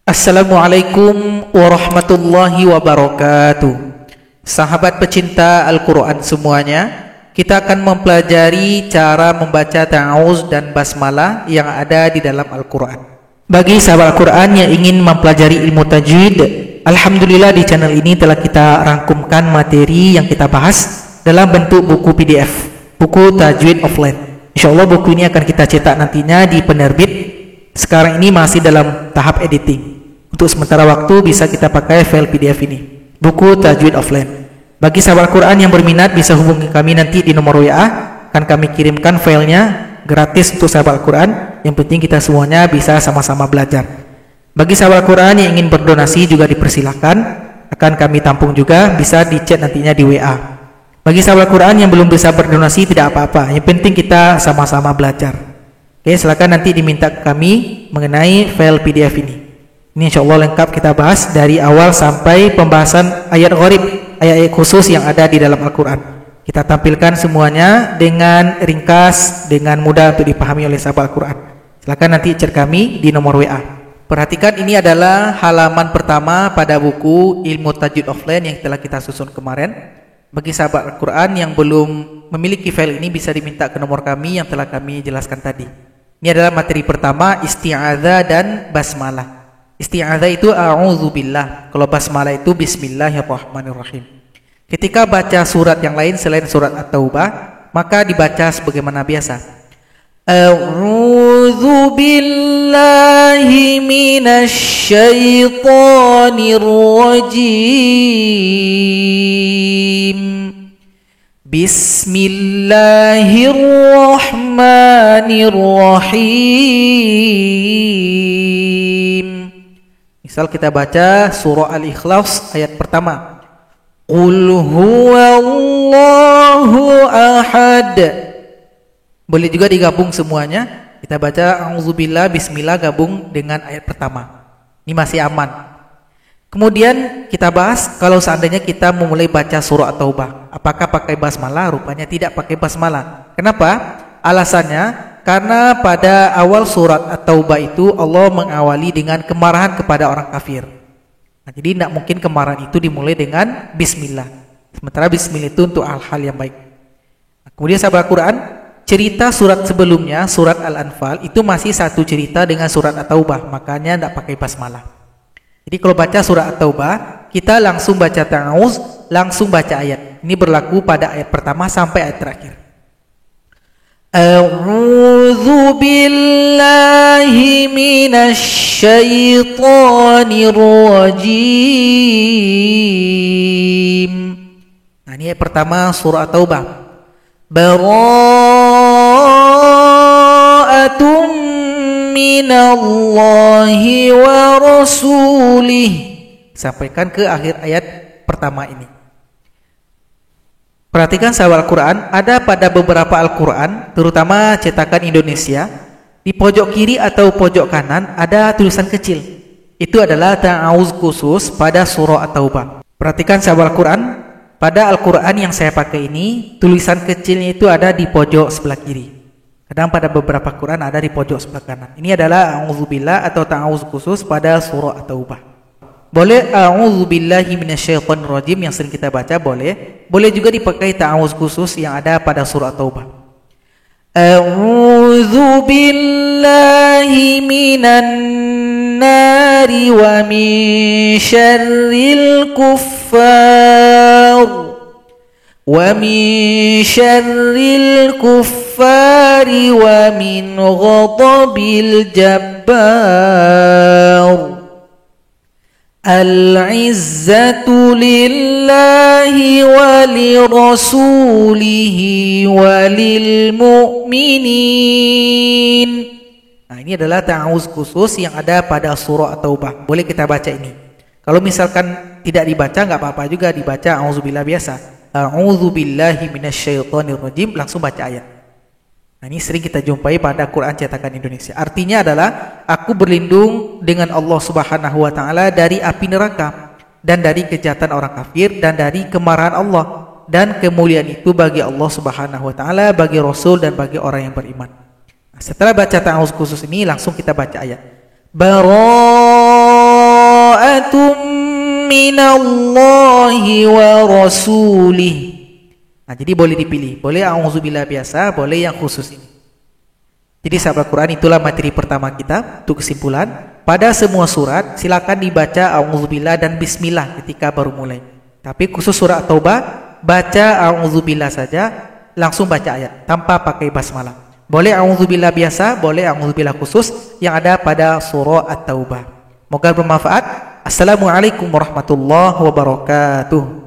Assalamualaikum warahmatullahi wabarakatuh. Sahabat pecinta Al-Quran semuanya, kita akan mempelajari cara membaca ta'awuz dan basmalah yang ada di dalam Al-Quran. Bagi sahabat Al-Quran yang ingin mempelajari ilmu tajwid, alhamdulillah di channel ini telah kita rangkumkan materi yang kita bahas dalam bentuk buku PDF, buku Tajwid Offline. Insyaallah buku ini akan kita cetak nantinya di penerbit. Sekarang ini masih dalam tahap editing. Untuk sementara waktu bisa kita pakai file PDF ini, buku Tajwid Offline. Bagi sahabat Al-Quran yang berminat bisa hubungi kami nanti di nomor WA, akan kami kirimkan filenya gratis untuk sahabat Al-Quran. Yang penting kita semuanya bisa sama-sama belajar. Bagi sahabat Al-Quran yang ingin berdonasi juga dipersilahkan, akan kami tampung juga, bisa di chat nantinya di WA. Bagi sahabat Al-Quran yang belum bisa berdonasi tidak apa-apa, yang penting kita sama-sama belajar. Oke, silakan nanti diminta ke kami mengenai file PDF ini. Ini insyaallah lengkap kita bahas dari awal sampai pembahasan ayat gharib, ayat-ayat khusus yang ada di dalam Al-Quran. Kita tampilkan semuanya dengan ringkas, dengan mudah untuk dipahami oleh sahabat Al-Quran. Silakan nanti chat kami di nomor WA. Perhatikan, ini adalah halaman pertama pada buku Ilmu Tajwid Offline yang telah kita susun kemarin. Bagi sahabat Al-Quran yang belum memiliki file ini bisa diminta ke nomor kami yang telah kami jelaskan tadi. Ini adalah materi pertama, isti'adzah dan basmalah. Isti'adzah itu a'udzubillah, kalau basmalah itu bismillahirrahmanirrahim. Ketika baca surat yang lain selain surat At-Taubah, maka dibaca sebagaimana biasa. A'udzu billahi minasyaitonir rajim. Bismillahirrahmanirrahim. Misal kita baca surah Al-Ikhlas ayat pertama. Qul huwallahu ahad. Boleh juga digabung semuanya. Kita baca a'udzubillah, bismillah gabung dengan ayat pertama. Ini masih aman. Kemudian kita bahas kalau seandainya kita memulai baca surah At-Taubah, apakah pakai basmalah? Rupanya tidak pakai basmalah. Kenapa? Alasannya karena pada awal surat At-Taubah itu Allah mengawali dengan kemarahan kepada orang kafir. Nah, jadi tidak mungkin kemarahan itu dimulai dengan bismillah. Sementara bismillah itu untuk hal-hal yang baik. Nah, kemudian sahabat Al-Quran, cerita surat sebelumnya, surat Al-Anfal itu masih satu cerita dengan surat At-Taubah, makanya tidak pakai basmalah. Jadi kalau baca surat At-Taubah, kita langsung baca ta'awuz, langsung baca ayat. Ini berlaku pada ayat pertama sampai ayat terakhir. A'udzu billahi minasyaitonir rajim. Nah, ini ayat pertama surah At-Taubah. Bara'atun minallahi wa rasulih. Sampaikan ke akhir ayat pertama ini. Perhatikan sahabat Al-Quran, ada pada beberapa Al-Quran, terutama cetakan Indonesia, di pojok kiri atau pojok kanan ada tulisan kecil. Itu adalah ta'awuz khusus pada surah At-Taubah. Perhatikan sahabat Al-Quran, pada Al-Quran yang saya pakai ini, tulisan kecilnya itu ada di pojok sebelah kiri. Kadang pada beberapa Quran ada di pojok sebelah kanan. Ini adalah a'udzubillah atau ta'awuz khusus pada surah At-Taubah. Boleh a'udzubillahi minasyaitonir rajim yang sering kita baca, boleh. Boleh juga dipakai ta'awuz khusus yang ada pada surah At-Taubah. A'udzu billahi minan nari wa min syarril kuffar wa min syarril kuffari wa min ghadabil jabbar. Al-izzatu lillahi wa lirasulihi wa lil mu'minin. Nah, ini adalah ta'awuz khusus yang ada pada surah At-Taubah. Boleh kita baca ini. Kalau misalkan tidak dibaca, nggak apa-apa juga dibaca a'udzubillah biasa. A'udzubillahi minasyaitonir rajim, langsung baca ayat. Nah, ini sering kita jumpai pada Quran cetakan Indonesia. Artinya adalah aku berlindung dengan Allah Subhanahu wa taala dari api neraka dan dari kejahatan orang kafir dan dari kemarahan Allah, dan kemuliaan itu bagi Allah Subhanahu wa taala, bagi Rasul dan bagi orang yang beriman. Nah, setelah baca ta'awuz khusus ini langsung kita baca ayat. Bara'atun minallahi wa rasulih. Nah, jadi boleh dipilih. Boleh a'udzubillah biasa, boleh yang khusus ini. Jadi sahabat Quran, itulah materi pertama kita. Untuk kesimpulan, pada semua surat silakan dibaca a'udzubillah dan bismillah ketika baru mulai. Tapi khusus surat Taubah, baca a'udzubillah saja, langsung baca ayat tanpa pakai basmalah. Boleh a'udzubillah biasa, boleh a'udzubillah khusus yang ada pada surah At-Taubah. Moga bermanfaat. Assalamualaikum warahmatullahi wabarakatuh.